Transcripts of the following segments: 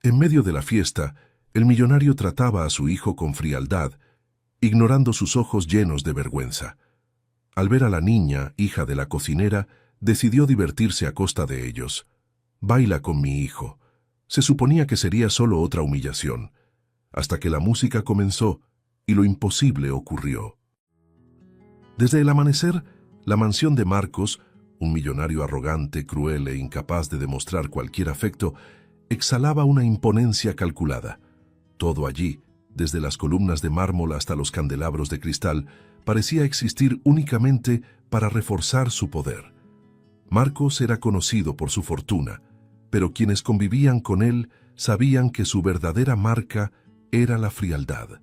En medio de la fiesta, el millonario trataba a su hijo con frialdad, ignorando sus ojos llenos de vergüenza. Al ver a la niña, hija de la cocinera, decidió divertirse a costa de ellos. «Baila con mi hijo». Se suponía que sería solo otra humillación, hasta que la música comenzó y lo imposible ocurrió. Desde el amanecer, la mansión de Marcos, un millonario arrogante, cruel e incapaz de demostrar cualquier afecto, exhalaba una imponencia calculada. Todo allí, desde las columnas de mármol hasta los candelabros de cristal, parecía existir únicamente para reforzar su poder. Marcos era conocido por su fortuna, pero quienes convivían con él sabían que su verdadera marca era la frialdad.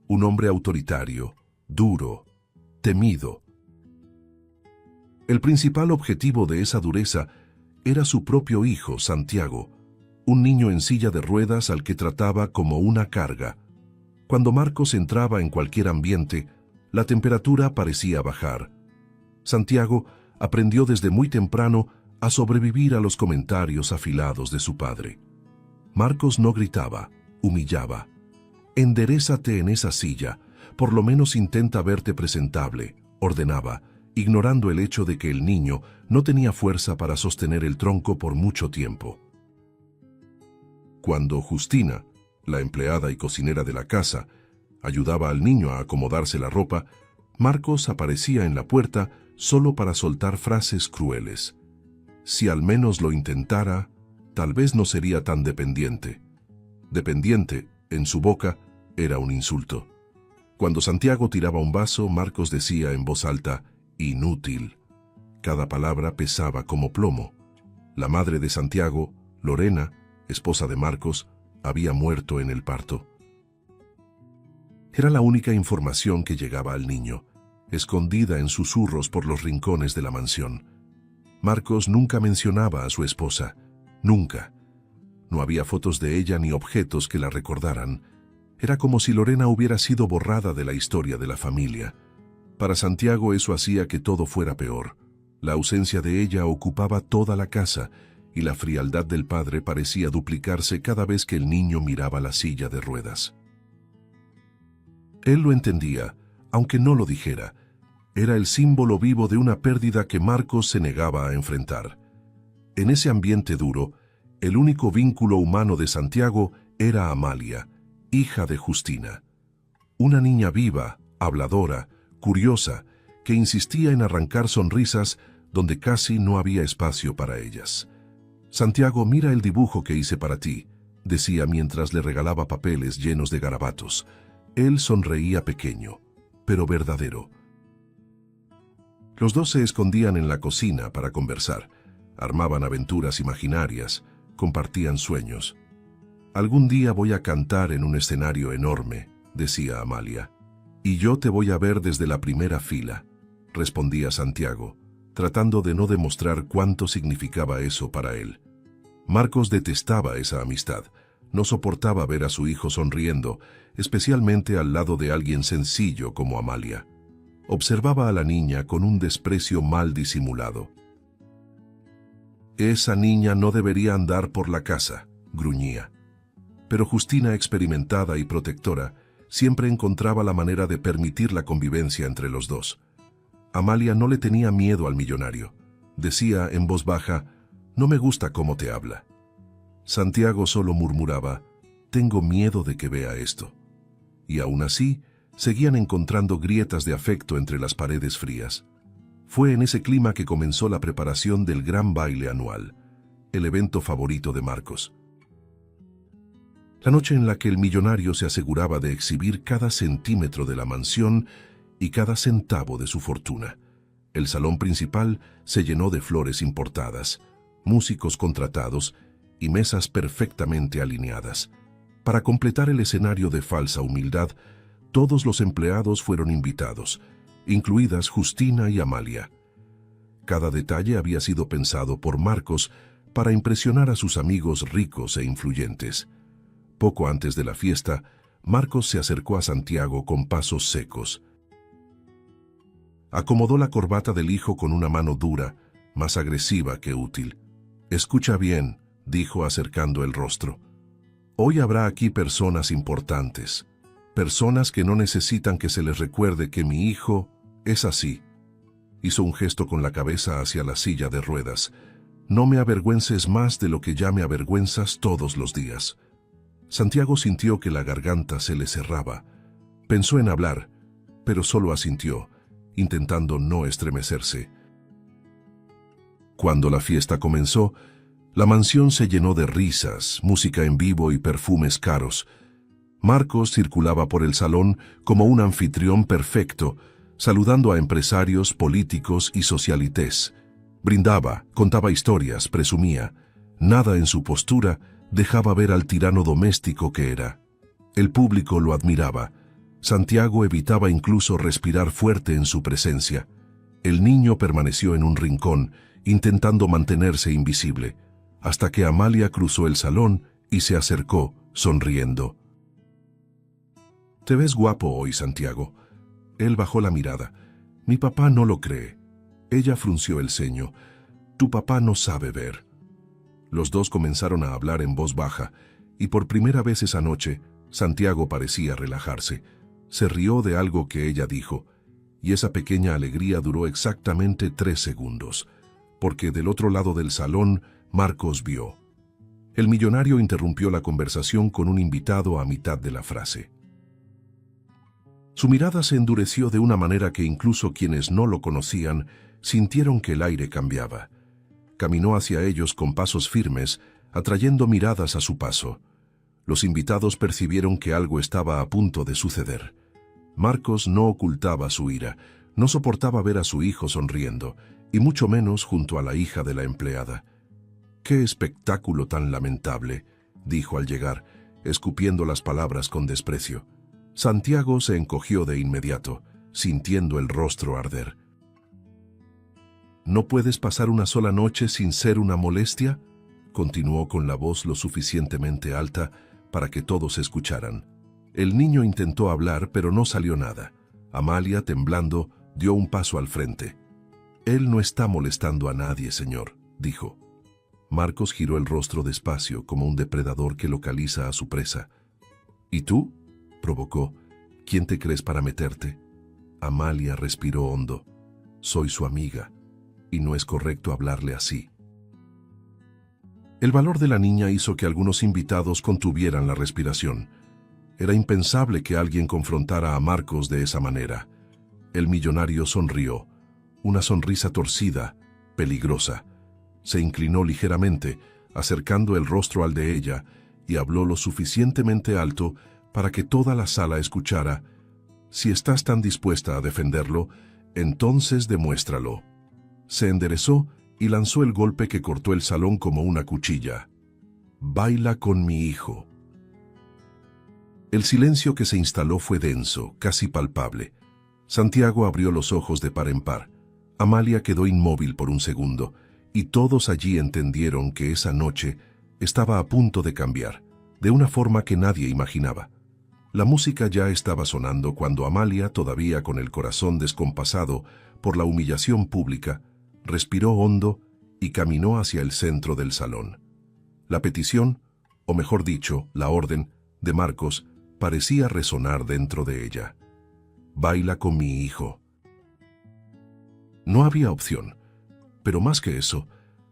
Un hombre autoritario, duro, temido. El principal objetivo de esa dureza era su propio hijo, Santiago, un niño en silla de ruedas al que trataba como una carga. Cuando Marcos entraba en cualquier ambiente, la temperatura parecía bajar. Santiago aprendió desde muy temprano a sobrevivir a los comentarios afilados de su padre. Marcos no gritaba, humillaba. «Enderézate en esa silla, por lo menos intenta verte presentable», ordenaba, ignorando el hecho de que el niño no tenía fuerza para sostener el tronco por mucho tiempo. Cuando Justina, la empleada y cocinera de la casa, ayudaba al niño a acomodarse la ropa, Marcos aparecía en la puerta solo para soltar frases crueles. Si al menos lo intentara, tal vez no sería tan dependiente. Dependiente, en su boca, era un insulto. Cuando Santiago tiraba un vaso, Marcos decía en voz alta, «inútil». Cada palabra pesaba como plomo. La madre de Santiago, Lorena, esposa de Marcos, había muerto en el parto. Era la única información que llegaba al niño, escondida en susurros por los rincones de la mansión. Marcos nunca mencionaba a su esposa, nunca. No había fotos de ella ni objetos que la recordaran. Era como si Lorena hubiera sido borrada de la historia de la familia. Para Santiago eso hacía que todo fuera peor. La ausencia de ella ocupaba toda la casa y la frialdad del padre parecía duplicarse cada vez que el niño miraba la silla de ruedas. Él lo entendía, aunque no lo dijera. Era el símbolo vivo de una pérdida que Marcos se negaba a enfrentar. En ese ambiente duro, el único vínculo humano de Santiago era Amalia, hija de Justina. Una niña viva, habladora, curiosa, que insistía en arrancar sonrisas donde casi no había espacio para ellas. «Santiago, mira el dibujo que hice para ti», decía mientras le regalaba papeles llenos de garabatos. Él sonreía pequeño, pero verdadero. Los dos se escondían en la cocina para conversar, armaban aventuras imaginarias, compartían sueños. «Algún día voy a cantar en un escenario enorme», decía Amalia. «Y yo te voy a ver desde la primera fila», respondía Santiago, tratando de no demostrar cuánto significaba eso para él. Marcos detestaba esa amistad, no soportaba ver a su hijo sonriendo, especialmente al lado de alguien sencillo como Amalia. Observaba a la niña con un desprecio mal disimulado. «Esa niña no debería andar por la casa», gruñía. Pero Justina, experimentada y protectora, siempre encontraba la manera de permitir la convivencia entre los dos. Amalia no le tenía miedo al millonario. Decía en voz baja, «No me gusta cómo te habla». Santiago solo murmuraba, «Tengo miedo de que vea esto». Y aún así, seguían encontrando grietas de afecto entre las paredes frías. Fue en ese clima que comenzó la preparación del gran baile anual, el evento favorito de Marcos. La noche en la que el millonario se aseguraba de exhibir cada centímetro de la mansión y cada centavo de su fortuna. El salón principal se llenó de flores importadas, músicos contratados y mesas perfectamente alineadas. Para completar el escenario de falsa humildad, todos los empleados fueron invitados, incluidas Justina y Amalia. Cada detalle había sido pensado por Marcos para impresionar a sus amigos ricos e influyentes. Poco antes de la fiesta, Marcos se acercó a Santiago con pasos secos. Acomodó la corbata del hijo con una mano dura, más agresiva que útil. «Escucha bien», dijo acercando el rostro. Hoy habrá aquí personas importantes, personas que no necesitan que se les recuerde que mi hijo es así. Hizo un gesto con la cabeza hacia la silla de ruedas. No me avergüences más de lo que ya me avergüenzas todos los días. Santiago sintió que la garganta se le cerraba. Pensó en hablar, pero solo asintió, intentando no estremecerse. Cuando la fiesta comenzó, la mansión se llenó de risas, música en vivo y perfumes caros. Marcos circulaba por el salón como un anfitrión perfecto, saludando a empresarios, políticos y socialites. Brindaba, contaba historias, presumía. Nada en su postura dejaba ver al tirano doméstico que era. El público lo admiraba. Santiago evitaba incluso respirar fuerte en su presencia. El niño permaneció en un rincón, intentando mantenerse invisible, hasta que Amalia cruzó el salón y se acercó, sonriendo. «Te ves guapo hoy, Santiago». Él bajó la mirada. «Mi papá no lo cree». Ella frunció el ceño. «Tu papá no sabe ver». Los dos comenzaron a hablar en voz baja, y por primera vez esa noche, Santiago parecía relajarse. Se rió de algo que ella dijo, y esa pequeña alegría duró exactamente 3 segundos, porque del otro lado del salón, Marcos vio. El millonario interrumpió la conversación con un invitado a mitad de la frase. Su mirada se endureció de una manera que incluso quienes no lo conocían sintieron que el aire cambiaba. Caminó hacia ellos con pasos firmes, atrayendo miradas a su paso. Los invitados percibieron que algo estaba a punto de suceder. Marcos no ocultaba su ira, no soportaba ver a su hijo sonriendo, y mucho menos junto a la hija de la empleada. «¡Qué espectáculo tan lamentable!», dijo al llegar, escupiendo las palabras con desprecio. Santiago se encogió de inmediato, sintiendo el rostro arder. «¿No puedes pasar una sola noche sin ser una molestia?», continuó con la voz lo suficientemente alta para que todos escucharan. El niño intentó hablar, pero no salió nada. Amalia, temblando, dio un paso al frente. «Él no está molestando a nadie, señor», dijo. Marcos giró el rostro despacio, como un depredador que localiza a su presa. «¿Y tú?», provocó. «¿Quién te crees para meterte?». Amalia respiró hondo. «Soy su amiga, y no es correcto hablarle así». El valor de la niña hizo que algunos invitados contuvieran la respiración. Era impensable que alguien confrontara a Marcos de esa manera. El millonario sonrió, una sonrisa torcida, peligrosa. Se inclinó ligeramente, acercando el rostro al de ella, y habló lo suficientemente alto para que toda la sala escuchara. «Si estás tan dispuesta a defenderlo, entonces demuéstralo». Se enderezó y lanzó el golpe que cortó el salón como una cuchilla. «Baila con mi hijo». El silencio que se instaló fue denso, casi palpable. Santiago abrió los ojos de par en par. Amalia quedó inmóvil por un segundo, y todos allí entendieron que esa noche estaba a punto de cambiar, de una forma que nadie imaginaba. La música ya estaba sonando cuando Amalia, todavía con el corazón descompasado por la humillación pública, respiró hondo y caminó hacia el centro del salón. La petición, o mejor dicho, la orden, de Marcos parecía resonar dentro de ella. «Baila con mi hijo». No había opción, pero más que eso,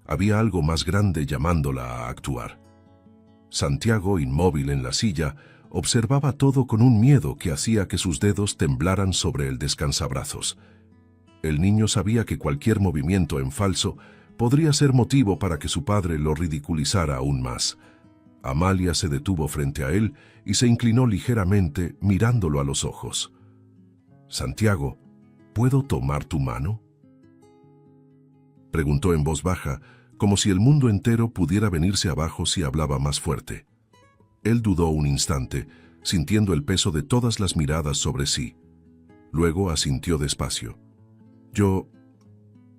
había algo más grande llamándola a actuar. Santiago, inmóvil en la silla, observaba todo con un miedo que hacía que sus dedos temblaran sobre el descansabrazos. El niño sabía que cualquier movimiento en falso podría ser motivo para que su padre lo ridiculizara aún más. Amalia se detuvo frente a él y se inclinó ligeramente, mirándolo a los ojos. «Santiago, ¿puedo tomar tu mano?», preguntó en voz baja, como si el mundo entero pudiera venirse abajo si hablaba más fuerte. Él dudó un instante, sintiendo el peso de todas las miradas sobre sí. Luego asintió despacio. «Yo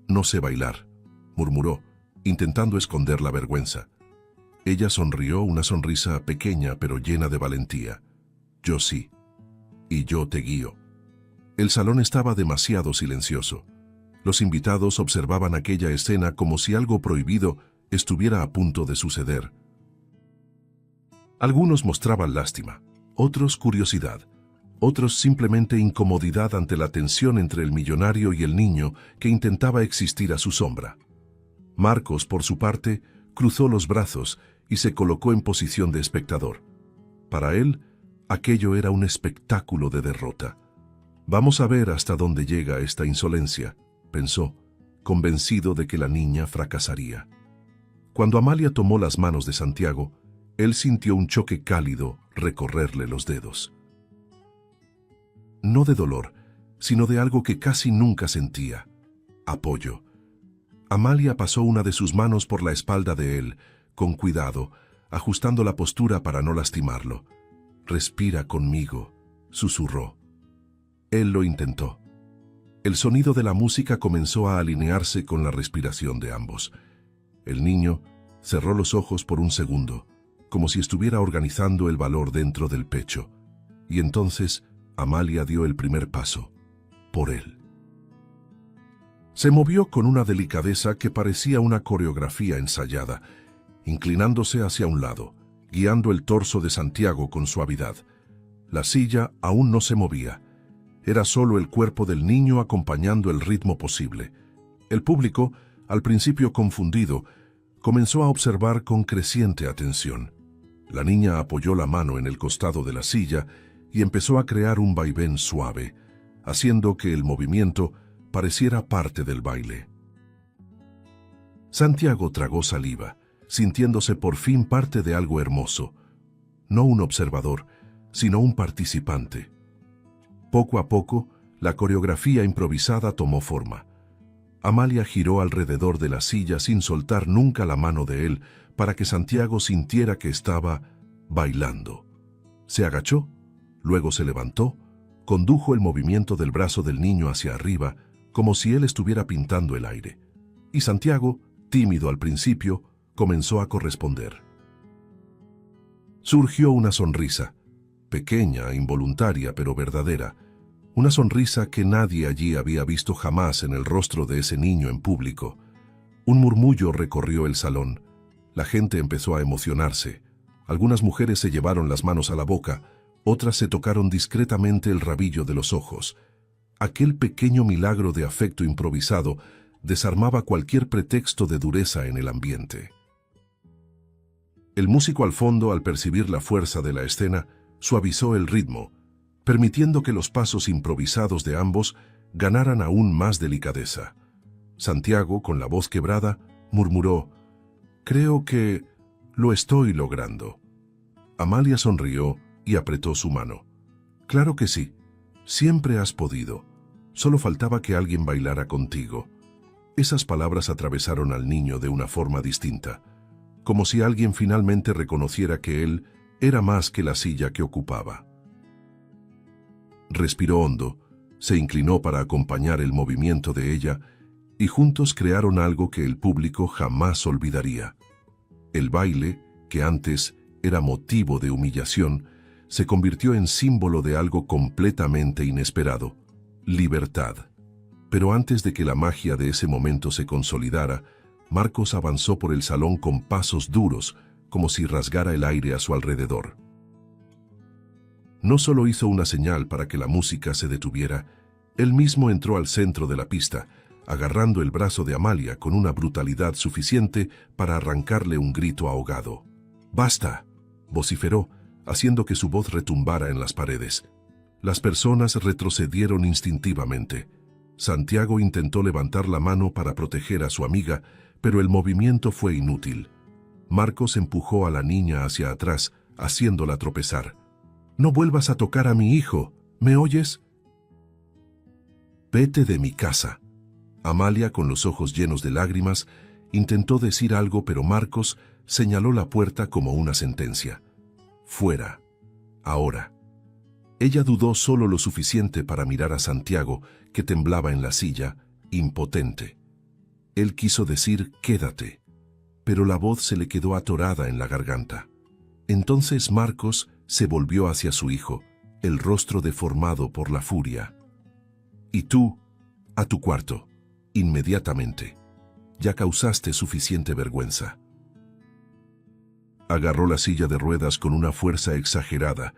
no sé bailar», murmuró, intentando esconder la vergüenza. Ella sonrió, una sonrisa pequeña pero llena de valentía. «Yo sí, y yo te guío». El salón estaba demasiado silencioso. Los invitados observaban aquella escena como si algo prohibido estuviera a punto de suceder. Algunos mostraban lástima, otros curiosidad, otros simplemente incomodidad ante la tensión entre el millonario y el niño que intentaba existir a su sombra. Marcos, por su parte, cruzó los brazos y se colocó en posición de espectador. Para él, aquello era un espectáculo de derrota. Vamos a ver hasta dónde llega esta insolencia, pensó, convencido de que la niña fracasaría. Cuando Amalia tomó las manos de Santiago, él sintió un choque cálido recorrerle los dedos. No de dolor, sino de algo que casi nunca sentía: apoyo. Amalia pasó una de sus manos por la espalda de él, con cuidado, ajustando la postura para no lastimarlo. «Respira conmigo», susurró. Él lo intentó. El sonido de la música comenzó a alinearse con la respiración de ambos. El niño cerró los ojos por un segundo, como si estuviera organizando el valor dentro del pecho, y entonces Amalia dio el primer paso, por él. Se movió con una delicadeza que parecía una coreografía ensayada, inclinándose hacia un lado, guiando el torso de Santiago con suavidad. La silla aún no se movía. Era solo el cuerpo del niño acompañando el ritmo posible. El público, al principio confundido, comenzó a observar con creciente atención. La niña apoyó la mano en el costado de la silla y empezó a crear un vaivén suave, haciendo que el movimiento pareciera parte del baile. Santiago tragó saliva, sintiéndose por fin parte de algo hermoso. No un observador, sino un participante. Poco a poco, la coreografía improvisada tomó forma. Amalia giró alrededor de la silla sin soltar nunca la mano de él para que Santiago sintiera que estaba bailando. Se agachó, luego se levantó, condujo el movimiento del brazo del niño hacia arriba, como si él estuviera pintando el aire. Y Santiago, tímido al principio, comenzó a corresponder. Surgió una sonrisa, pequeña, involuntaria, pero verdadera, una sonrisa que nadie allí había visto jamás en el rostro de ese niño en público. Un murmullo recorrió el salón. La gente empezó a emocionarse. Algunas mujeres se llevaron las manos a la boca, otras se tocaron discretamente el rabillo de los ojos. Aquel pequeño milagro de afecto improvisado desarmaba cualquier pretexto de dureza en el ambiente. El músico al fondo, al percibir la fuerza de la escena, suavizó el ritmo, permitiendo que los pasos improvisados de ambos ganaran aún más delicadeza. Santiago, con la voz quebrada, murmuró: «Creo que lo estoy logrando». Amalia sonrió y apretó su mano. «Claro que sí, siempre has podido. Solo faltaba que alguien bailara contigo». Esas palabras atravesaron al niño de una forma distinta, como si alguien finalmente reconociera que él era más que la silla que ocupaba. Respiró hondo, se inclinó para acompañar el movimiento de ella, y juntos crearon algo que el público jamás olvidaría. El baile, que antes era motivo de humillación, se convirtió en símbolo de algo completamente inesperado: libertad. Pero antes de que la magia de ese momento se consolidara, Marcos avanzó por el salón con pasos duros, como si rasgara el aire a su alrededor. No solo hizo una señal para que la música se detuviera, él mismo entró al centro de la pista, agarrando el brazo de Amalia con una brutalidad suficiente para arrancarle un grito ahogado. «¡Basta!», vociferó, haciendo que su voz retumbara en las paredes. Las personas retrocedieron instintivamente. Santiago intentó levantar la mano para proteger a su amiga, pero el movimiento fue inútil. Marcos empujó a la niña hacia atrás, haciéndola tropezar. «No vuelvas a tocar a mi hijo, ¿me oyes? Vete de mi casa». Amalia, con los ojos llenos de lágrimas, intentó decir algo, pero Marcos señaló la puerta como una sentencia. «Fuera, ahora». Ella dudó solo lo suficiente para mirar a Santiago, que temblaba en la silla, impotente. Él quiso decir «quédate», pero la voz se le quedó atorada en la garganta. Entonces Marcos se volvió hacia su hijo, el rostro deformado por la furia. «Y tú, a tu cuarto, inmediatamente. Ya causaste suficiente vergüenza». Agarró la silla de ruedas con una fuerza exagerada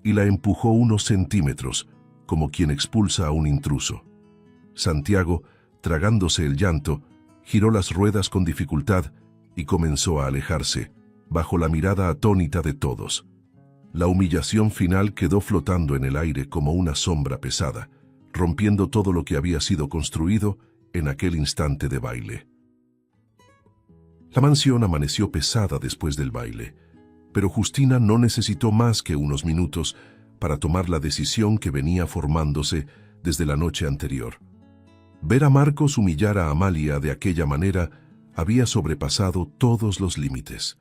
y la empujó unos centímetros, como quien expulsa a un intruso. Santiago, tragándose el llanto, giró las ruedas con dificultad y comenzó a alejarse, bajo la mirada atónita de todos. La humillación final quedó flotando en el aire como una sombra pesada, rompiendo todo lo que había sido construido en aquel instante de baile. La mansión amaneció pesada después del baile, pero Justina no necesitó más que unos minutos para tomar la decisión que venía formándose desde la noche anterior. Ver a Marcos humillar a Amalia de aquella manera había sobrepasado todos los límites.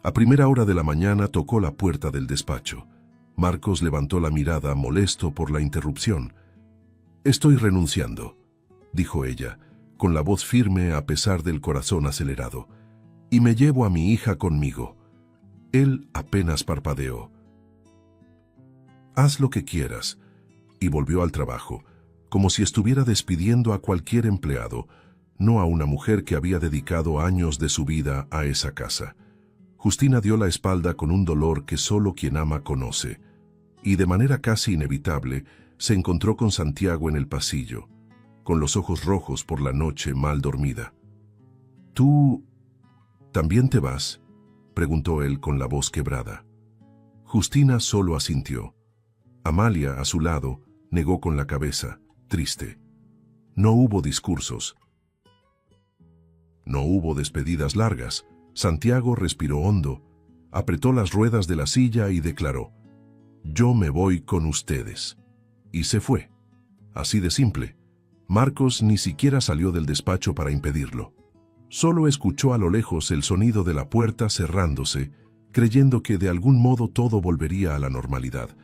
A primera hora de la mañana tocó la puerta del despacho. Marcos levantó la mirada, molesto por la interrupción. «Estoy renunciando», dijo ella, con la voz firme a pesar del corazón acelerado, «y me llevo a mi hija conmigo». Él apenas parpadeó. «Haz lo que quieras», y volvió al trabajo, como si estuviera despidiendo a cualquier empleado, no a una mujer que había dedicado años de su vida a esa casa. Justina dio la espalda con un dolor que solo quien ama conoce, y de manera casi inevitable se encontró con Santiago en el pasillo, con los ojos rojos por la noche mal dormida. «¿Tú también te vas?», preguntó él con la voz quebrada. Justina solo asintió. Amalia, a su lado, negó con la cabeza, triste. No hubo discursos. No hubo despedidas largas. Santiago respiró hondo, apretó las ruedas de la silla y declaró: «Yo me voy con ustedes». Y se fue. Así de simple. Marcos ni siquiera salió del despacho para impedirlo. Solo escuchó a lo lejos el sonido de la puerta cerrándose, creyendo que de algún modo todo volvería a la normalidad.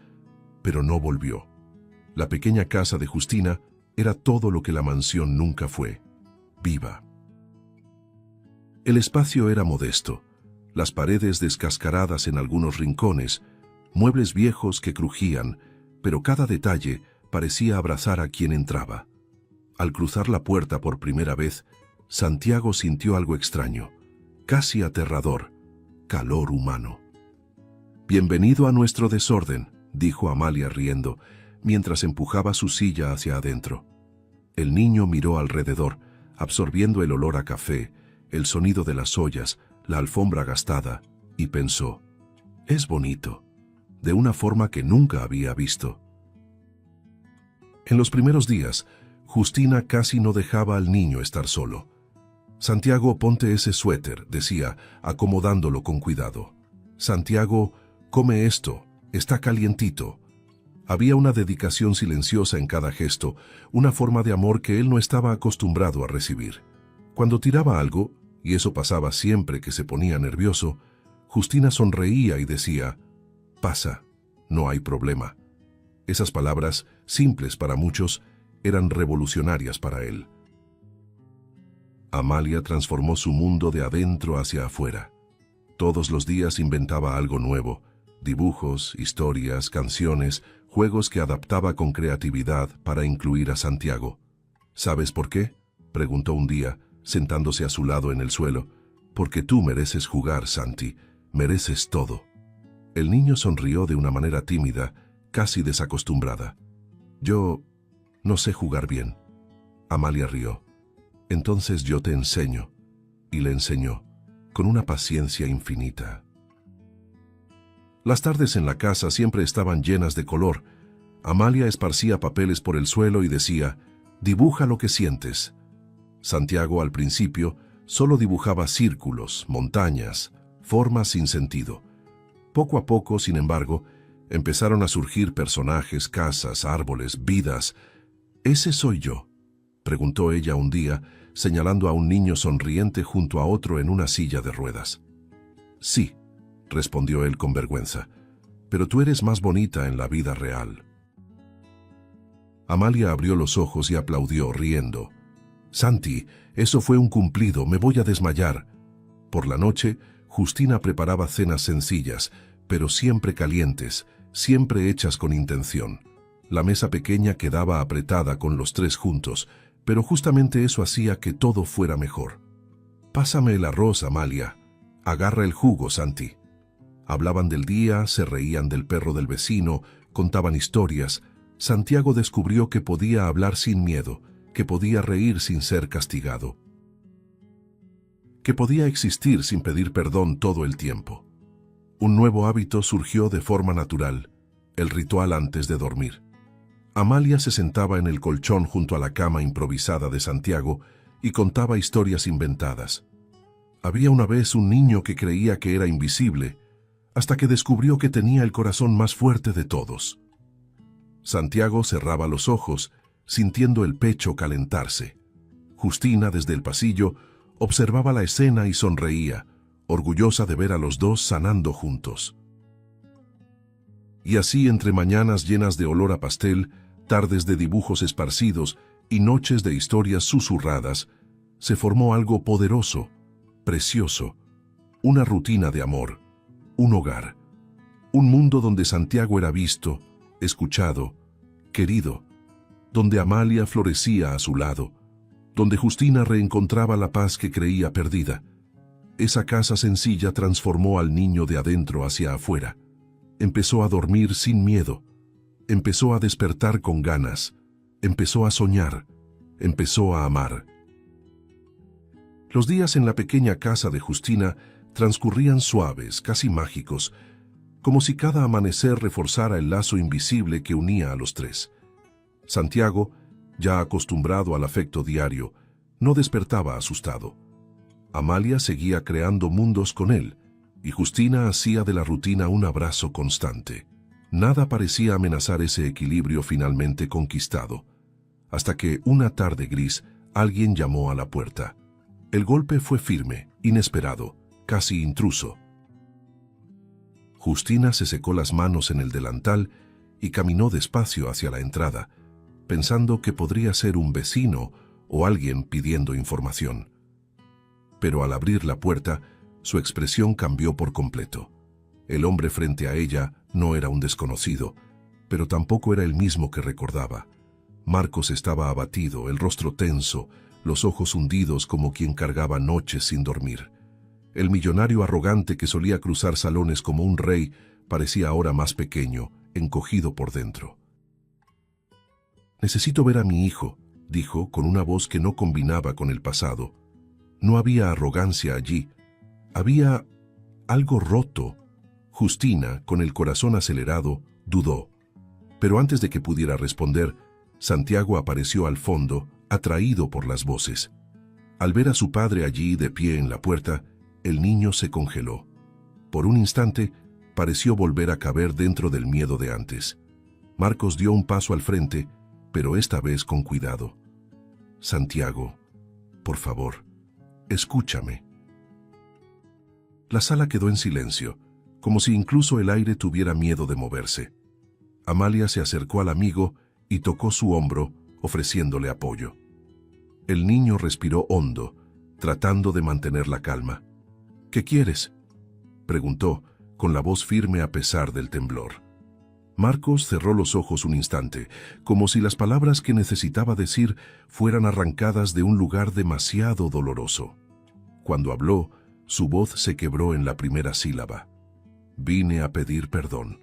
Pero no volvió. La pequeña casa de Justina era todo lo que la mansión nunca fue: viva. El espacio era modesto, las paredes descascaradas en algunos rincones, muebles viejos que crujían, pero cada detalle parecía abrazar a quien entraba. Al cruzar la puerta por primera vez, Santiago sintió algo extraño, casi aterrador: calor humano. «Bienvenido a nuestro desorden», dijo Amalia riendo, mientras empujaba su silla hacia adentro. El niño miró alrededor, absorbiendo el olor a café, el sonido de las ollas, la alfombra gastada, y pensó: «Es bonito», de una forma que nunca había visto. En los primeros días, Justina casi no dejaba al niño estar solo. «Santiago, ponte ese suéter», decía, acomodándolo con cuidado. «Santiago, come esto, está calientito». Había una dedicación silenciosa en cada gesto, una forma de amor que él no estaba acostumbrado a recibir. Cuando tiraba algo, y eso pasaba siempre que se ponía nervioso, Justina sonreía y decía: «Pasa, no hay problema». Esas palabras, simples para muchos, eran revolucionarias para él. Amalia transformó su mundo de adentro hacia afuera. Todos los días inventaba algo nuevo: dibujos, historias, canciones, juegos que adaptaba con creatividad para incluir a Santiago. «¿Sabes por qué?», preguntó un día, sentándose a su lado en el suelo. «Porque tú mereces jugar, Santi, mereces todo». El niño sonrió de una manera tímida, casi desacostumbrada. «Yo no sé jugar bien». Amalia rió. «Entonces yo te enseño». Y le enseñó, con una paciencia infinita. Las tardes en la casa siempre estaban llenas de color. Amalia esparcía papeles por el suelo y decía: «Dibuja lo que sientes». Santiago, al principio, solo dibujaba círculos, montañas, formas sin sentido. Poco a poco, sin embargo, empezaron a surgir personajes, casas, árboles, vidas. «¿Ese soy yo?», preguntó ella un día, señalando a un niño sonriente junto a otro en una silla de ruedas. «Sí», respondió él con vergüenza, «pero tú eres más bonita en la vida real». Amalia abrió los ojos y aplaudió, riendo. «Santi, eso fue un cumplido, me voy a desmayar». Por la noche, Justina preparaba cenas sencillas, pero siempre calientes, siempre hechas con intención. La mesa pequeña quedaba apretada con los tres juntos, pero justamente eso hacía que todo fuera mejor. «Pásame el arroz, Amalia. Agarra el jugo, Santi». Hablaban del día, se reían del perro del vecino, contaban historias. Santiago descubrió que podía hablar sin miedo, que podía reír sin ser castigado, que podía existir sin pedir perdón todo el tiempo. Un nuevo hábito surgió de forma natural, el ritual antes de dormir. Amalia se sentaba en el colchón junto a la cama improvisada de Santiago y contaba historias inventadas. Había una vez un niño que creía que era invisible, hasta que descubrió que tenía el corazón más fuerte de todos. Santiago cerraba los ojos, sintiendo el pecho calentarse. Justina, desde el pasillo, observaba la escena y sonreía, orgullosa de ver a los dos sanando juntos. Y así, entre mañanas llenas de olor a pastel, tardes de dibujos esparcidos y noches de historias susurradas, se formó algo poderoso, precioso, una rutina de amor, un hogar, un mundo donde Santiago era visto, escuchado, querido, donde Amalia florecía a su lado, donde Justina reencontraba la paz que creía perdida. Esa casa sencilla transformó al niño de adentro hacia afuera. Empezó a dormir sin miedo, empezó a despertar con ganas, empezó a soñar, empezó a amar. Los días en la pequeña casa de Justina transcurrían suaves, casi mágicos, como si cada amanecer reforzara el lazo invisible que unía a los tres. Santiago, ya acostumbrado al afecto diario, no despertaba asustado. Amalia seguía creando mundos con él, y Justina hacía de la rutina un abrazo constante. Nada parecía amenazar ese equilibrio finalmente conquistado, hasta que una tarde gris alguien llamó a la puerta. El golpe fue firme, inesperado, casi intruso. Justina se secó las manos en el delantal y caminó despacio hacia la entrada, pensando que podría ser un vecino o alguien pidiendo información. Pero al abrir la puerta, su expresión cambió por completo. El hombre frente a ella no era un desconocido, pero tampoco era el mismo que recordaba. Marcos estaba abatido, el rostro tenso, los ojos hundidos como quien cargaba noches sin dormir. El millonario arrogante que solía cruzar salones como un rey parecía ahora más pequeño, encogido por dentro. «Necesito ver a mi hijo», dijo con una voz que no combinaba con el pasado. No había arrogancia allí, había algo roto. Justina, con el corazón acelerado, dudó. Pero antes de que pudiera responder, Santiago apareció al fondo, atraído por las voces. Al ver a su padre allí de pie en la puerta, el niño se congeló. Por un instante, pareció volver a caber dentro del miedo de antes. Marcos dio un paso al frente, pero esta vez con cuidado. «Santiago, por favor, escúchame». La sala quedó en silencio, como si incluso el aire tuviera miedo de moverse. Amalia se acercó al amigo y tocó su hombro, ofreciéndole apoyo. El niño respiró hondo, tratando de mantener la calma. «¿Qué quieres?», preguntó, con la voz firme a pesar del temblor. Marcos cerró los ojos un instante, como si las palabras que necesitaba decir fueran arrancadas de un lugar demasiado doloroso. Cuando habló, su voz se quebró en la primera sílaba. «Vine a pedir perdón».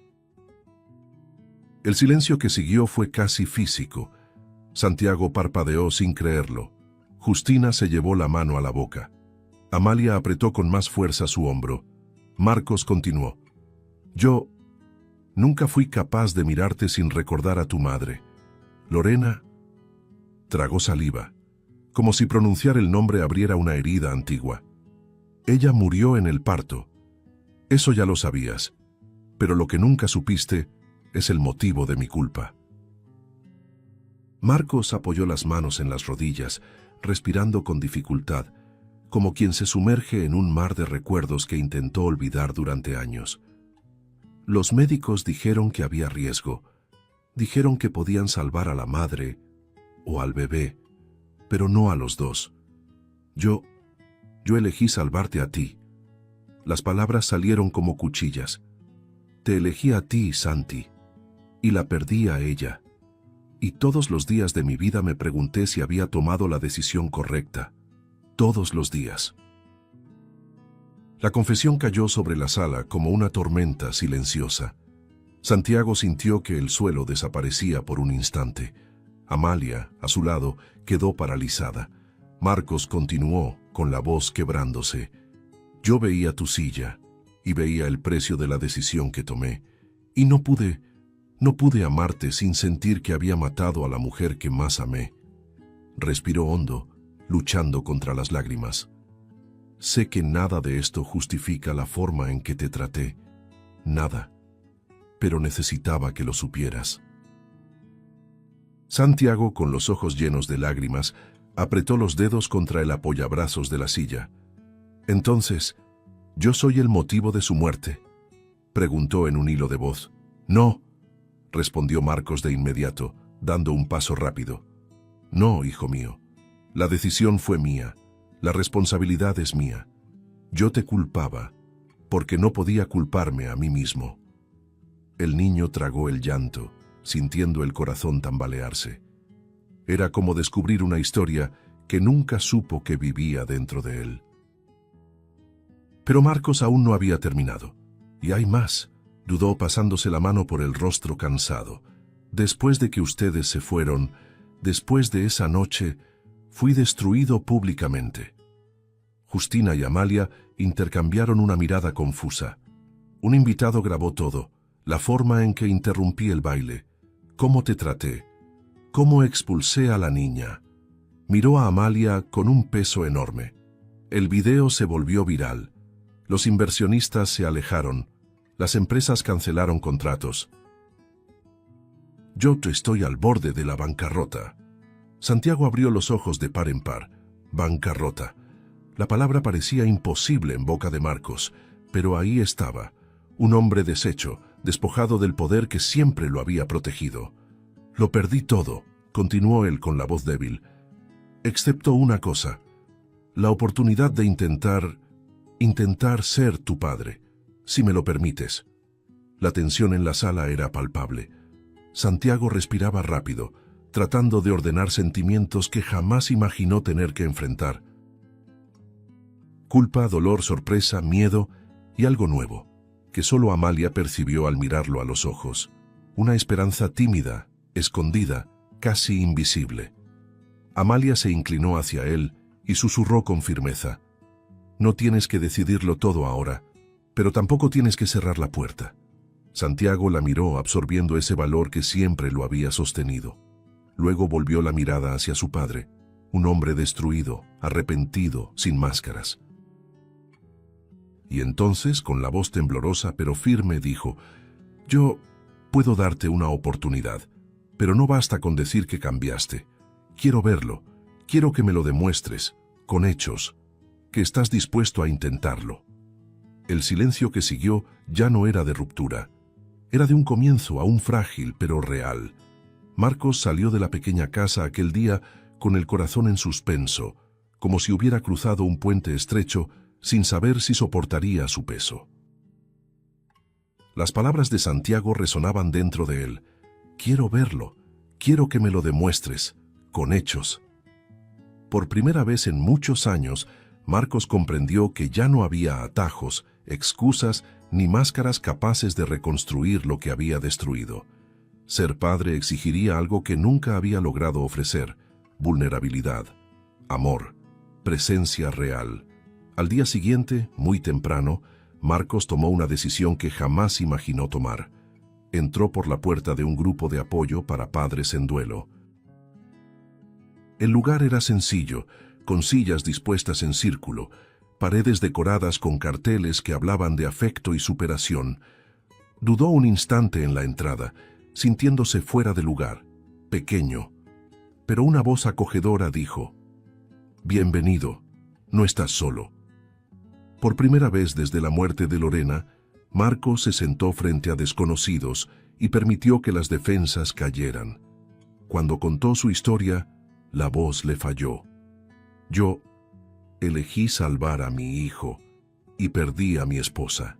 El silencio que siguió fue casi físico. Santiago parpadeó sin creerlo. Justina se llevó la mano a la boca. Amalia apretó con más fuerza su hombro. Marcos continuó. «Yo nunca fui capaz de mirarte sin recordar a tu madre. Lorena». Tragó saliva, como si pronunciar el nombre abriera una herida antigua. «Ella murió en el parto. Eso ya lo sabías, pero lo que nunca supiste es el motivo de mi culpa». Marcos apoyó las manos en las rodillas, respirando con dificultad, como quien se sumerge en un mar de recuerdos que intentó olvidar durante años. Los médicos dijeron que había riesgo, dijeron que podían salvar a la madre o al bebé, pero no a los dos. Yo elegí salvarte a ti. Las palabras salieron como cuchillas. Te elegí a ti, Santi, y la perdí a ella. Y todos los días de mi vida me pregunté si había tomado la decisión correcta. Todos los días. La confesión cayó sobre la sala como una tormenta silenciosa. Santiago sintió que el suelo desaparecía por un instante. Amalia, a su lado, quedó paralizada. Marcos continuó, con la voz quebrándose. Yo veía tu silla y veía el precio de la decisión que tomé. Y no pude amarte sin sentir que había matado a la mujer que más amé. Respiró hondo, luchando contra las lágrimas. Sé que nada de esto justifica la forma en que te traté. Nada. Pero necesitaba que lo supieras. Santiago, con los ojos llenos de lágrimas, apretó los dedos contra el apoyabrazos de la silla. Entonces, ¿yo soy el motivo de su muerte?, preguntó en un hilo de voz. No, respondió Marcos de inmediato, dando un paso rápido. No, hijo mío. La decisión fue mía. La responsabilidad es mía. Yo te culpaba, porque no podía culparme a mí mismo. El niño tragó el llanto, sintiendo el corazón tambalearse. Era como descubrir una historia que nunca supo que vivía dentro de él. Pero Marcos aún no había terminado. Y hay más, dudó pasándose la mano por el rostro cansado. Después de que ustedes se fueron, después de esa noche, fui destruido públicamente. Justina y Amalia intercambiaron una mirada confusa. Un invitado grabó todo, la forma en que interrumpí el baile, cómo te traté, cómo expulsé a la niña. Miró a Amalia con un peso enorme. El video se volvió viral. Los inversionistas se alejaron. Las empresas cancelaron contratos. Yo estoy al borde de la bancarrota. Santiago abrió los ojos de par en par. Bancarrota. La palabra parecía imposible en boca de Marcos, pero ahí estaba, un hombre deshecho, despojado del poder que siempre lo había protegido. Lo perdí todo, continuó él con la voz débil, excepto una cosa, la oportunidad de intentar ser tu padre, si me lo permites. La tensión en la sala era palpable. Santiago respiraba rápido, tratando de ordenar sentimientos que jamás imaginó tener que enfrentar. Culpa, dolor, sorpresa, miedo y algo nuevo, que solo Amalia percibió al mirarlo a los ojos. Una esperanza tímida, escondida, casi invisible. Amalia se inclinó hacia él y susurró con firmeza. No tienes que decidirlo todo ahora, pero tampoco tienes que cerrar la puerta. Santiago la miró absorbiendo ese valor que siempre lo había sostenido. Luego volvió la mirada hacia su padre, un hombre destruido, arrepentido, sin máscaras. Y entonces, con la voz temblorosa pero firme, dijo, yo puedo darte una oportunidad, pero no basta con decir que cambiaste. Quiero verlo, quiero que me lo demuestres, con hechos, que estás dispuesto a intentarlo. El silencio que siguió ya no era de ruptura, era de un comienzo aún frágil pero real. Marcos salió de la pequeña casa aquel día con el corazón en suspenso, como si hubiera cruzado un puente estrecho sin saber si soportaría su peso. Las palabras de Santiago resonaban dentro de él. Quiero verlo, quiero que me lo demuestres, con hechos. Por primera vez en muchos años, Marcos comprendió que ya no había atajos, excusas ni máscaras capaces de reconstruir lo que había destruido. Ser padre exigiría algo que nunca había logrado ofrecer: vulnerabilidad, amor, presencia real. Al día siguiente, muy temprano, Marcos tomó una decisión que jamás imaginó tomar. Entró por la puerta de un grupo de apoyo para padres en duelo. El lugar era sencillo, con sillas dispuestas en círculo, paredes decoradas con carteles que hablaban de afecto y superación. Dudó un instante en la entrada, sintiéndose fuera de lugar, pequeño. Pero una voz acogedora dijo, «Bienvenido, no estás solo». Por primera vez desde la muerte de Lorena, Marcos se sentó frente a desconocidos y permitió que las defensas cayeran. Cuando contó su historia, la voz le falló. Yo elegí salvar a mi hijo y perdí a mi esposa.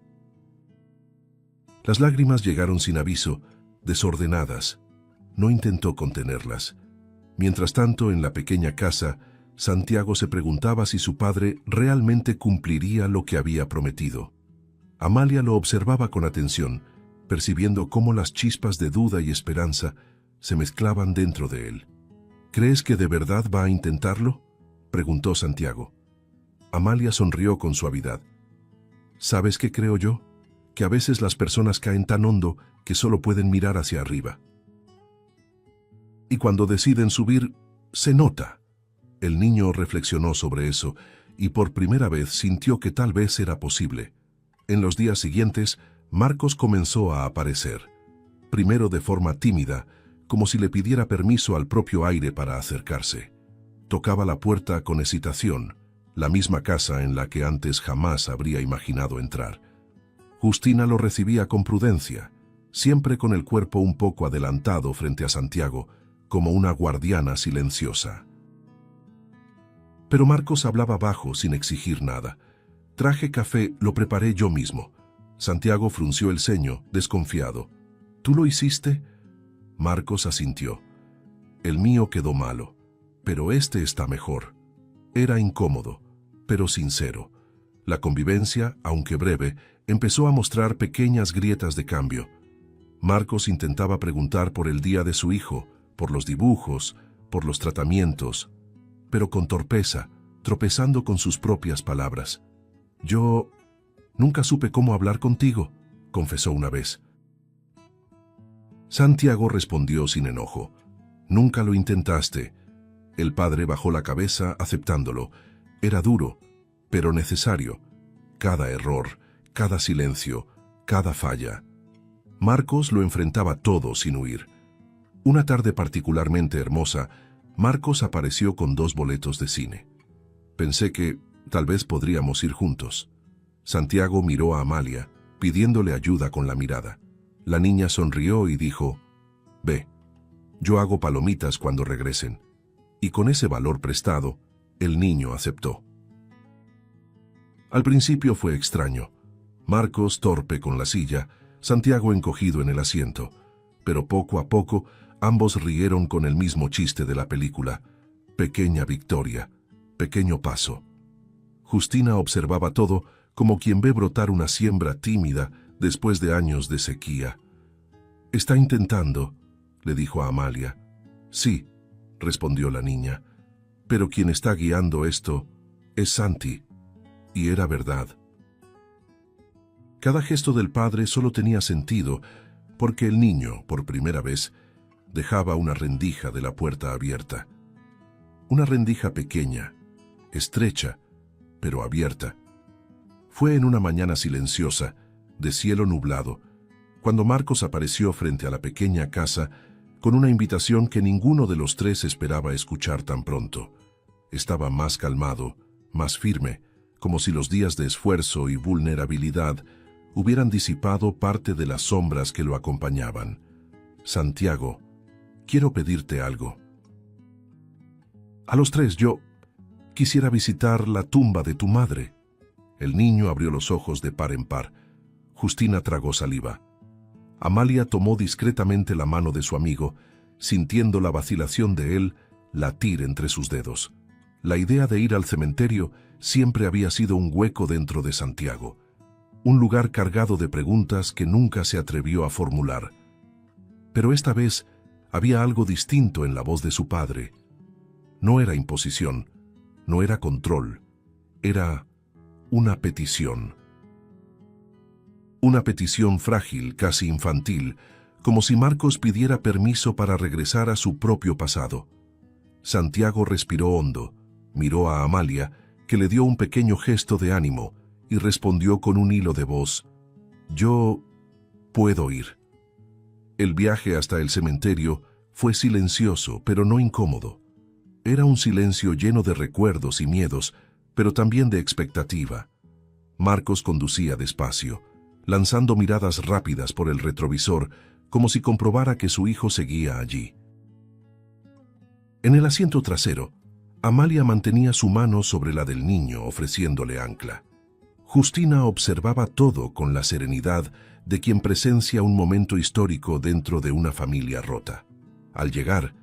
Las lágrimas llegaron sin aviso, desordenadas. No intentó contenerlas. Mientras tanto, en la pequeña casa, Santiago se preguntaba si su padre realmente cumpliría lo que había prometido. Amalia lo observaba con atención, percibiendo cómo las chispas de duda y esperanza se mezclaban dentro de él. ¿Crees que de verdad va a intentarlo?, preguntó Santiago. Amalia sonrió con suavidad. ¿Sabes qué creo yo? Que a veces las personas caen tan hondo que solo pueden mirar hacia arriba. Y cuando deciden subir, se nota. El niño reflexionó sobre eso y por primera vez sintió que tal vez era posible. En los días siguientes, Marcos comenzó a aparecer. Primero de forma tímida, como si le pidiera permiso al propio aire para acercarse. Tocaba la puerta con hesitación, la misma casa en la que antes jamás habría imaginado entrar. Justina lo recibía con prudencia, siempre con el cuerpo un poco adelantado frente a Santiago, como una guardiana silenciosa. Pero Marcos hablaba bajo sin exigir nada. Traje café, lo preparé yo mismo. Santiago frunció el ceño, desconfiado. ¿Tú lo hiciste? Marcos asintió. El mío quedó malo, pero este está mejor. Era incómodo, pero sincero. La convivencia, aunque breve, empezó a mostrar pequeñas grietas de cambio. Marcos intentaba preguntar por el día de su hijo, por los dibujos, por los tratamientos, pero con torpeza, tropezando con sus propias palabras. Yo nunca supe cómo hablar contigo, confesó una vez. Santiago respondió sin enojo. Nunca lo intentaste. El padre bajó la cabeza aceptándolo. Era duro, pero necesario. Cada error, cada silencio, cada falla. Marcos lo enfrentaba todo sin huir. Una tarde particularmente hermosa, Marcos apareció con 2 boletos de cine. Pensé que tal vez podríamos ir juntos. Santiago miró a Amalia, pidiéndole ayuda con la mirada. La niña sonrió y dijo, «Ve, yo hago palomitas cuando regresen». Y con ese valor prestado, el niño aceptó. Al principio fue extraño. Marcos torpe con la silla, Santiago encogido en el asiento. Pero poco a poco, ambos rieron con el mismo chiste de la película. Pequeña victoria, pequeño paso. Justina observaba todo como quien ve brotar una siembra tímida después de años de sequía. «Está intentando», le dijo a Amalia. «Sí», respondió la niña, «pero quien está guiando esto es Santi». Y era verdad. Cada gesto del padre solo tenía sentido porque el niño, por primera vez, dejaba una rendija de la puerta abierta. Una rendija pequeña, estrecha, pero abierta. Fue en una mañana silenciosa, de cielo nublado, cuando Marcos apareció frente a la pequeña casa con una invitación que ninguno de los 3 esperaba escuchar tan pronto. Estaba más calmado, más firme, como si los días de esfuerzo y vulnerabilidad hubieran disipado parte de las sombras que lo acompañaban. «Santiago, quiero pedirte algo». «A los 3, yo quisiera visitar la tumba de tu madre». El niño abrió los ojos de par en par. Justina tragó saliva. Amalia tomó discretamente la mano de su amigo, sintiendo la vacilación de él latir entre sus dedos. La idea de ir al cementerio siempre había sido un hueco dentro de Santiago, un lugar cargado de preguntas que nunca se atrevió a formular. Pero esta vez había algo distinto en la voz de su padre. No era imposición, no era control, era una petición. Una petición frágil, casi infantil, como si Marcos pidiera permiso para regresar a su propio pasado. Santiago respiró hondo, miró a Amalia, que le dio un pequeño gesto de ánimo, y respondió con un hilo de voz, «Yo puedo ir». El viaje hasta el cementerio fue silencioso, pero no incómodo. Era un silencio lleno de recuerdos y miedos, pero también de expectativa. Marcos conducía despacio, lanzando miradas rápidas por el retrovisor, como si comprobara que su hijo seguía allí. En el asiento trasero, Amalia mantenía su mano sobre la del niño, ofreciéndole ancla. Justina observaba todo con la serenidad de quien presencia un momento histórico dentro de una familia rota. Al llegar,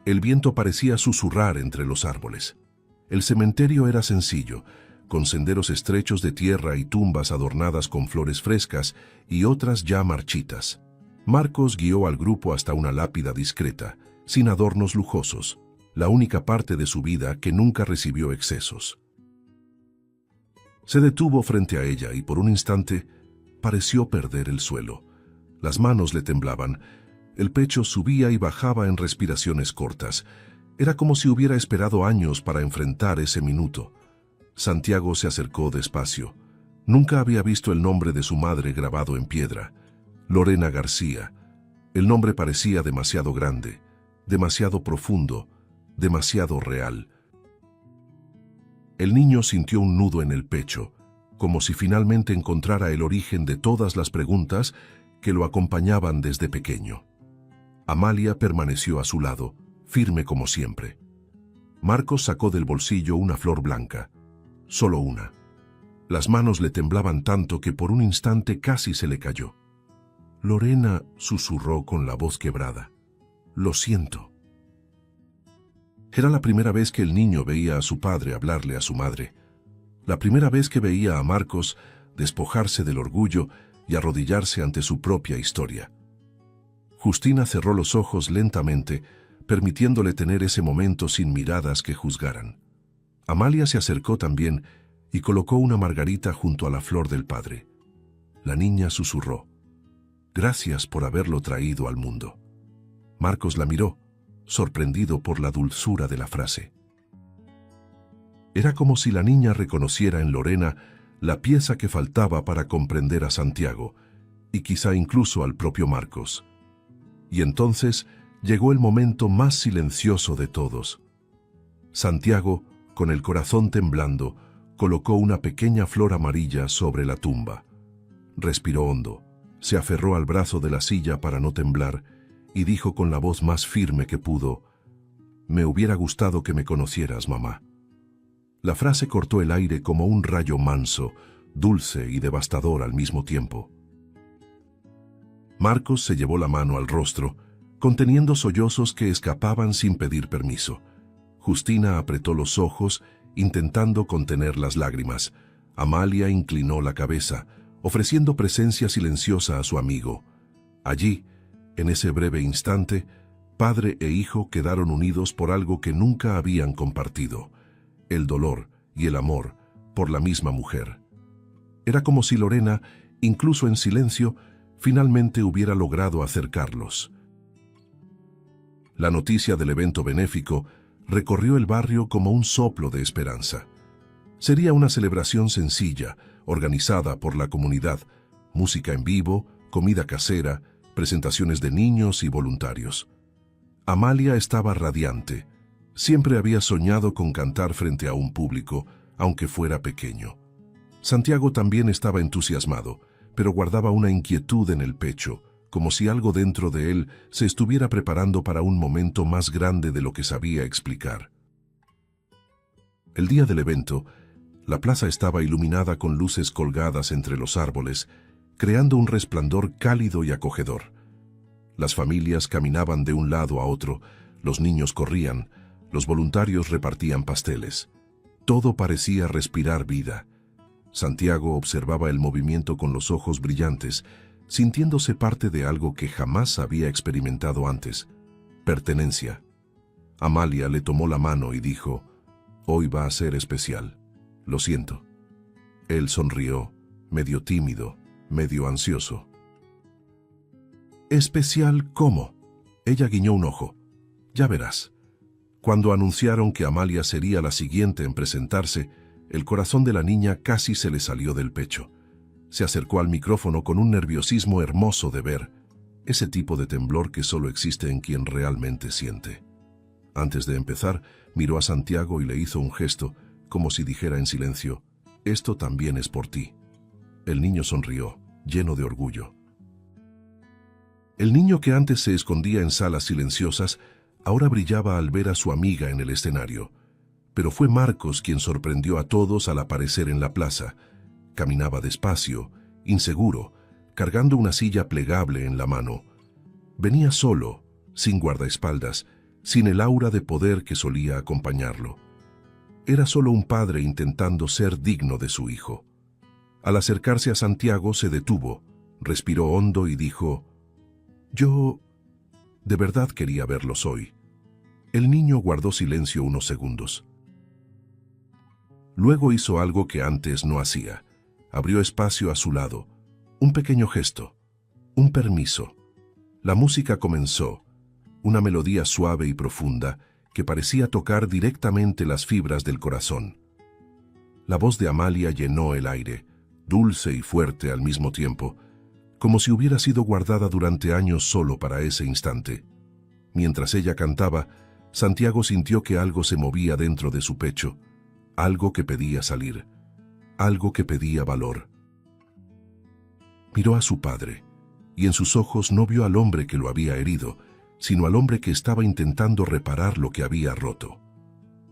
el viento parecía susurrar entre los árboles. El cementerio era sencillo, con senderos estrechos de tierra y tumbas adornadas con flores frescas y otras ya marchitas. Marcos guió al grupo hasta una lápida discreta, sin adornos lujosos, la única parte de su vida que nunca recibió excesos. Se detuvo frente a ella y por un instante pareció perder el suelo. Las manos le temblaban, el pecho subía y bajaba en respiraciones cortas. Era como si hubiera esperado años para enfrentar ese minuto. Santiago se acercó despacio. Nunca había visto el nombre de su madre grabado en piedra. Lorena García. El nombre parecía demasiado grande, demasiado profundo, demasiado real. El niño sintió un nudo en el pecho, como si finalmente encontrara el origen de todas las preguntas que lo acompañaban desde pequeño. Amalia permaneció a su lado, firme como siempre. Marcos sacó del bolsillo una flor blanca, solo una. Las manos le temblaban tanto que por un instante casi se le cayó. Lorena susurró con la voz quebrada. «Lo siento». Era la primera vez que el niño veía a su padre hablarle a su madre. La primera vez que veía a Marcos despojarse del orgullo y arrodillarse ante su propia historia. Justina cerró los ojos lentamente, permitiéndole tener ese momento sin miradas que juzgaran. Amalia se acercó también y colocó una margarita junto a la flor del padre. La niña susurró: «Gracias por haberlo traído al mundo». Marcos la miró, sorprendido por la dulzura de la frase. Era como si la niña reconociera en Lorena la pieza que faltaba para comprender a Santiago, y quizá incluso al propio Marcos. Y entonces llegó el momento más silencioso de todos. Santiago, con el corazón temblando, colocó una pequeña flor amarilla sobre la tumba. Respiró hondo, se aferró al brazo de la silla para no temblar, y dijo con la voz más firme que pudo: «Me hubiera gustado que me conocieras, mamá». La frase cortó el aire como un rayo manso, dulce y devastador al mismo tiempo. Marcos se llevó la mano al rostro, conteniendo sollozos que escapaban sin pedir permiso. Justina apretó los ojos, intentando contener las lágrimas. Amalia inclinó la cabeza, ofreciendo presencia silenciosa a su amigo. Allí, en ese breve instante, padre e hijo quedaron unidos por algo que nunca habían compartido: el dolor y el amor por la misma mujer. Era como si Lorena, incluso en silencio, finalmente hubiera logrado acercarlos. La noticia del evento benéfico recorrió el barrio como un soplo de esperanza. Sería una celebración sencilla, organizada por la comunidad: música en vivo, comida casera, presentaciones de niños y voluntarios. Amalia estaba radiante. Siempre había soñado con cantar frente a un público, aunque fuera pequeño. Santiago también estaba entusiasmado, pero guardaba una inquietud en el pecho, como si algo dentro de él se estuviera preparando para un momento más grande de lo que sabía explicar. El día del evento, la plaza estaba iluminada con luces colgadas entre los árboles, creando un resplandor cálido y acogedor. Las familias caminaban de un lado a otro, los niños corrían, los voluntarios repartían pasteles. Todo parecía respirar vida. Santiago observaba el movimiento con los ojos brillantes, sintiéndose parte de algo que jamás había experimentado antes: pertenencia. Amalia le tomó la mano y dijo: «Hoy va a ser especial. Lo siento». Él sonrió, medio tímido, medio ansioso. «¿Especial cómo?». Ella guiñó un ojo. «Ya verás». Cuando anunciaron que Amalia sería la siguiente en presentarse, el corazón de la niña casi se le salió del pecho. Se acercó al micrófono con un nerviosismo hermoso de ver, ese tipo de temblor que solo existe en quien realmente siente. Antes de empezar, miró a Santiago y le hizo un gesto, como si dijera en silencio: «Esto también es por ti». El niño sonrió, lleno de orgullo. El niño que antes se escondía en salas silenciosas, ahora brillaba al ver a su amiga en el escenario. Pero fue Marcos quien sorprendió a todos al aparecer en la plaza. Caminaba despacio, inseguro, cargando una silla plegable en la mano. Venía solo, sin guardaespaldas, sin el aura de poder que solía acompañarlo. Era solo un padre intentando ser digno de su hijo. Al acercarse a Santiago se detuvo, respiró hondo y dijo: «Yo de verdad quería verlos hoy». El niño guardó silencio unos segundos. Luego hizo algo que antes no hacía. Abrió espacio a su lado. Un pequeño gesto. Un permiso. La música comenzó. Una melodía suave y profunda que parecía tocar directamente las fibras del corazón. La voz de Amalia llenó el aire, dulce y fuerte al mismo tiempo, como si hubiera sido guardada durante años solo para ese instante. Mientras ella cantaba, Santiago sintió que algo se movía dentro de su pecho, algo que pedía salir, algo que pedía valor. Miró a su padre, y en sus ojos no vio al hombre que lo había herido, sino al hombre que estaba intentando reparar lo que había roto.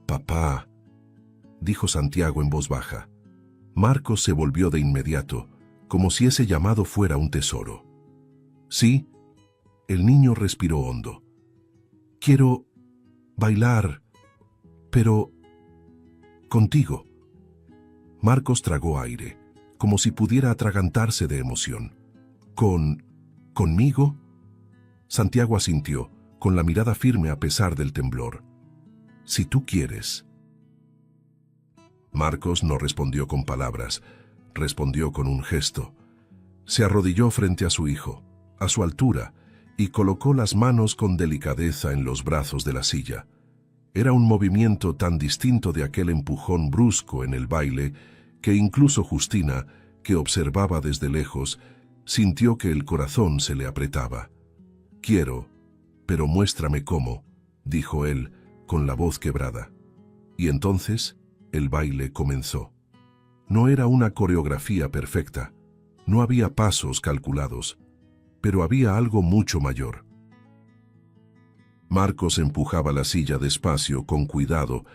«Papá», dijo Santiago en voz baja. Marcos se volvió de inmediato, como si ese llamado fuera un tesoro. «Sí», el niño respiró hondo. «Quiero bailar, pero contigo». Marcos tragó aire, como si pudiera atragantarse de emoción. ¿Conmigo? Santiago asintió, con la mirada firme a pesar del temblor. «Si tú quieres». Marcos no respondió con palabras, respondió con un gesto. Se arrodilló frente a su hijo, a su altura, y colocó las manos con delicadeza en los brazos de la silla. Era un movimiento tan distinto de aquel empujón brusco en el baile que incluso Justina, que observaba desde lejos, sintió que el corazón se le apretaba. «Quiero, pero muéstrame cómo», dijo él, con la voz quebrada. Y entonces el baile comenzó. No era una coreografía perfecta, no había pasos calculados, pero había algo mucho mayor. Marcos empujaba la silla despacio, con cuidado,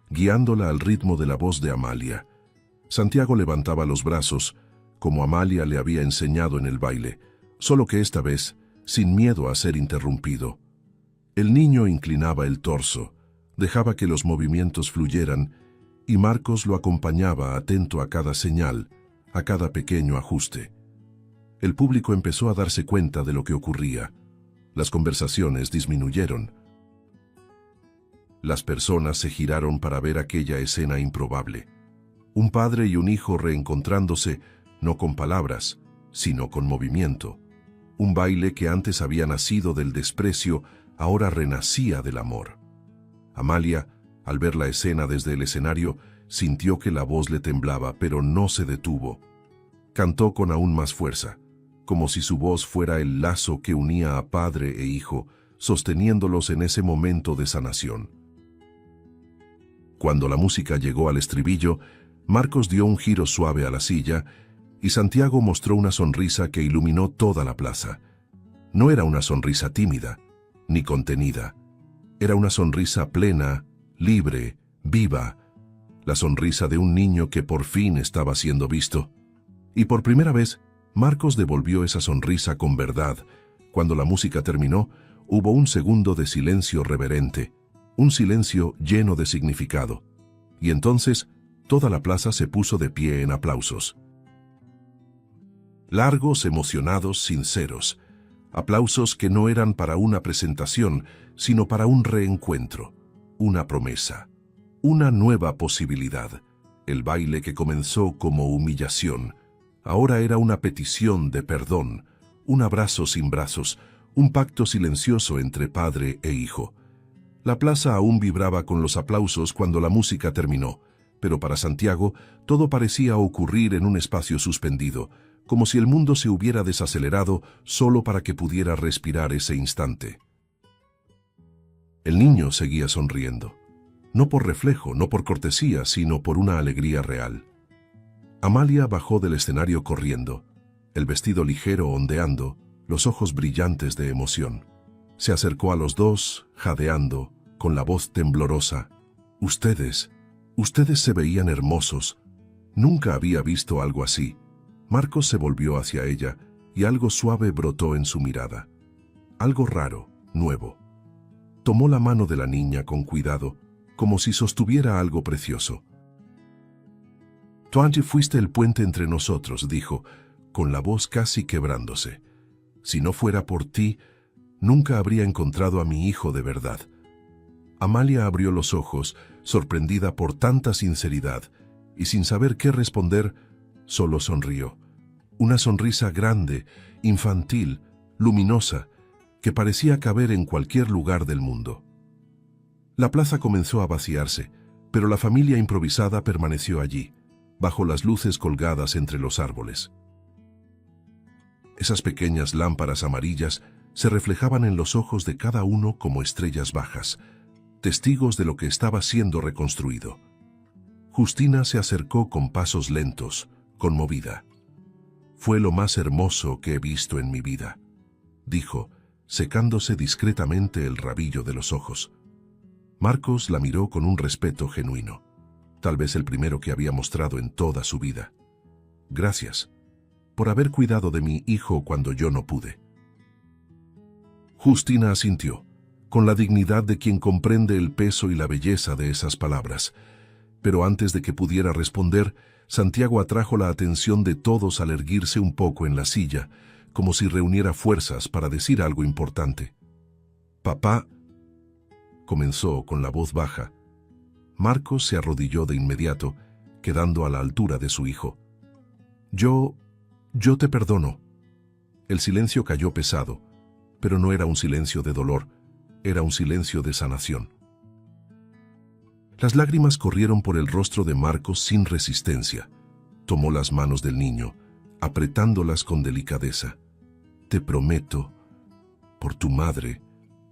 guiándola al ritmo de la voz de Amalia. Santiago levantaba los brazos, como Amalia le había enseñado en el baile, solo que esta vez sin miedo a ser interrumpido. El niño inclinaba el torso, dejaba que los movimientos fluyeran, y Marcos lo acompañaba atento a cada señal, a cada pequeño ajuste. El público empezó a darse cuenta de lo que ocurría. Las conversaciones disminuyeron. Las personas se giraron para ver aquella escena improbable. Un padre y un hijo reencontrándose, no con palabras, sino con movimiento. Un baile que antes había nacido del desprecio, ahora renacía del amor. Amalia, al ver la escena desde el escenario, sintió que la voz le temblaba, pero no se detuvo. Cantó con aún más fuerza, como si su voz fuera el lazo que unía a padre e hijo, sosteniéndolos en ese momento de sanación. Cuando la música llegó al estribillo, Marcos dio un giro suave a la silla, y Santiago mostró una sonrisa que iluminó toda la plaza. No era una sonrisa tímida, ni contenida. Era una sonrisa plena, libre, viva, la sonrisa de un niño que por fin estaba siendo visto. Y por primera vez, Marcos devolvió esa sonrisa con verdad. Cuando la música terminó, hubo un segundo de silencio reverente, un silencio lleno de significado. Y entonces, toda la plaza se puso de pie en aplausos. Largos, emocionados, sinceros. Aplausos que no eran para una presentación, sino para un reencuentro, una promesa, una nueva posibilidad. El baile que comenzó como humillación, ahora era una petición de perdón, un abrazo sin brazos, un pacto silencioso entre padre e hijo. La plaza aún vibraba con los aplausos cuando la música terminó, pero para Santiago todo parecía ocurrir en un espacio suspendido, como si el mundo se hubiera desacelerado solo para que pudiera respirar ese instante. El niño seguía sonriendo, no por reflejo, no por cortesía, sino por una alegría real. Amalia bajó del escenario corriendo, el vestido ligero ondeando, los ojos brillantes de emoción. Se acercó a los dos, jadeando, con la voz temblorosa. Ustedes se veían hermosos. Nunca había visto algo así». Marcos se volvió hacia ella y algo suave brotó en su mirada. Algo raro, nuevo. Tomó la mano de la niña con cuidado, como si sostuviera algo precioso. «Tú fuiste el puente entre nosotros», dijo, con la voz casi quebrándose. «Si no fuera por ti, nunca habría encontrado a mi hijo de verdad». Amalia abrió los ojos, sorprendida por tanta sinceridad, y sin saber qué responder, solo sonrió. Una sonrisa grande, infantil, luminosa, que parecía caber en cualquier lugar del mundo. La plaza comenzó a vaciarse, pero la familia improvisada permaneció allí, bajo las luces colgadas entre los árboles. Esas pequeñas lámparas amarillas se reflejaban en los ojos de cada uno como estrellas bajas, testigos de lo que estaba siendo reconstruido. Justina se acercó con pasos lentos, conmovida. «Fue lo más hermoso que he visto en mi vida», dijo, secándose discretamente el rabillo de los ojos. Marcos la miró con un respeto genuino, tal vez el primero que había mostrado en toda su vida. «Gracias por haber cuidado de mi hijo cuando yo no pude». Justina asintió, con la dignidad de quien comprende el peso y la belleza de esas palabras. Pero antes de que pudiera responder, Santiago atrajo la atención de todos al erguirse un poco en la silla, como si reuniera fuerzas para decir algo importante. «Papá», comenzó con la voz baja. Marcos se arrodilló de inmediato, quedando a la altura de su hijo. Yo te perdono». El silencio cayó pesado, pero no era un silencio de dolor, era un silencio de sanación. Las lágrimas corrieron por el rostro de Marcos sin resistencia. Tomó las manos del niño, apretándolas con delicadeza. «Te prometo, por tu madre,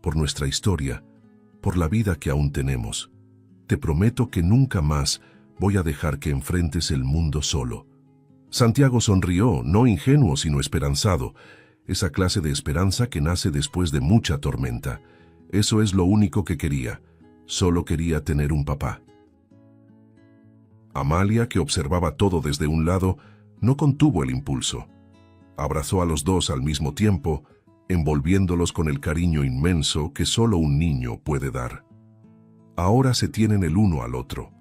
por nuestra historia, por la vida que aún tenemos, te prometo que nunca más voy a dejar que enfrentes el mundo solo». Santiago sonrió, no ingenuo sino esperanzado, esa clase de esperanza que nace después de mucha tormenta. Eso es lo único que quería. Solo quería tener un papá. Amalia, que observaba todo desde un lado, no contuvo el impulso. Abrazó a los dos al mismo tiempo, envolviéndolos con el cariño inmenso que solo un niño puede dar. «Ahora se tienen el uno al otro,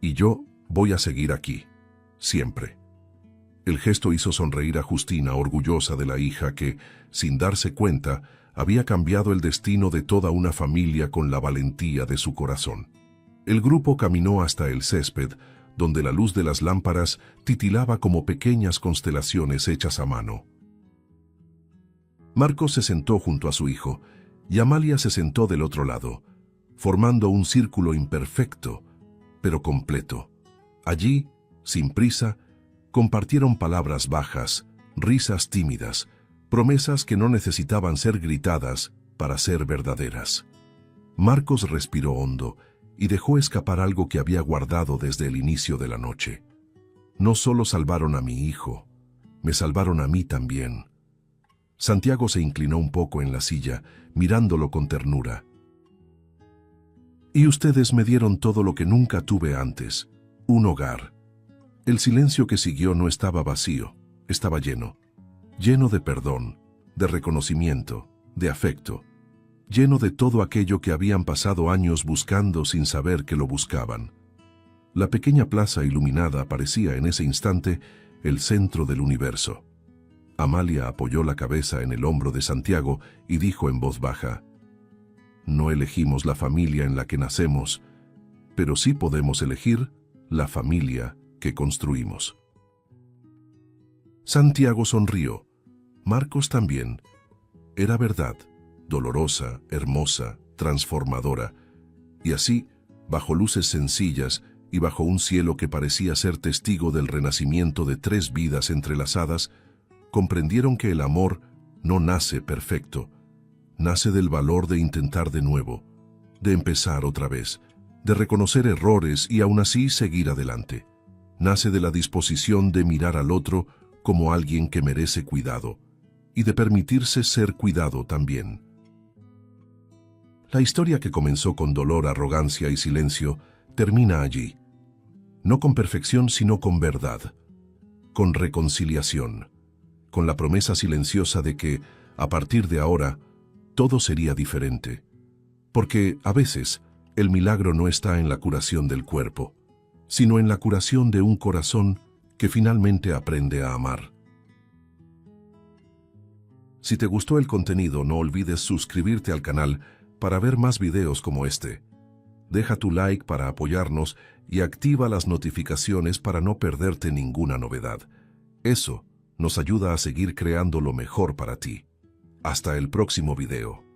y yo voy a seguir aquí, siempre». El gesto hizo sonreír a Justina, orgullosa de la hija que, sin darse cuenta, había cambiado el destino de toda una familia con la valentía de su corazón. El grupo caminó hasta el césped, donde la luz de las lámparas titilaba como pequeñas constelaciones hechas a mano. Marcos se sentó junto a su hijo, y Amalia se sentó del otro lado, formando un círculo imperfecto, pero completo. Allí, sin prisa, compartieron palabras bajas, risas tímidas, promesas que no necesitaban ser gritadas para ser verdaderas. Marcos respiró hondo y dejó escapar algo que había guardado desde el inicio de la noche. «No solo salvaron a mi hijo, me salvaron a mí también». Santiago se inclinó un poco en la silla, mirándolo con ternura. «Y ustedes me dieron todo lo que nunca tuve antes, un hogar». El silencio que siguió no estaba vacío, estaba lleno de perdón, de reconocimiento, de afecto, lleno de todo aquello que habían pasado años buscando sin saber que lo buscaban. La pequeña plaza iluminada parecía en ese instante el centro del universo. Amalia apoyó la cabeza en el hombro de Santiago y dijo en voz baja: «No elegimos la familia en la que nacemos, pero sí podemos elegir la familia que construimos». Santiago sonrió. Marcos también. Era verdad, dolorosa, hermosa, transformadora. Y así, bajo luces sencillas y bajo un cielo que parecía ser testigo del renacimiento de tres vidas entrelazadas, comprendieron que el amor no nace perfecto. Nace del valor de intentar de nuevo, de empezar otra vez, de reconocer errores y aún así seguir adelante. Nace de la disposición de mirar al otro como alguien que merece cuidado y de permitirse ser cuidado también. La historia que comenzó con dolor, arrogancia y silencio termina allí, no con perfección sino con verdad, con reconciliación, con la promesa silenciosa de que, a partir de ahora, todo sería diferente. Porque, a veces, El milagro no está en la curación del cuerpo, sino en la curación de un corazón que finalmente aprende a amar. Si te gustó el contenido, no olvides suscribirte al canal para ver más videos como este. Deja tu like para apoyarnos y activa las notificaciones para no perderte ninguna novedad. Eso nos ayuda a seguir creando lo mejor para ti. Hasta el próximo video.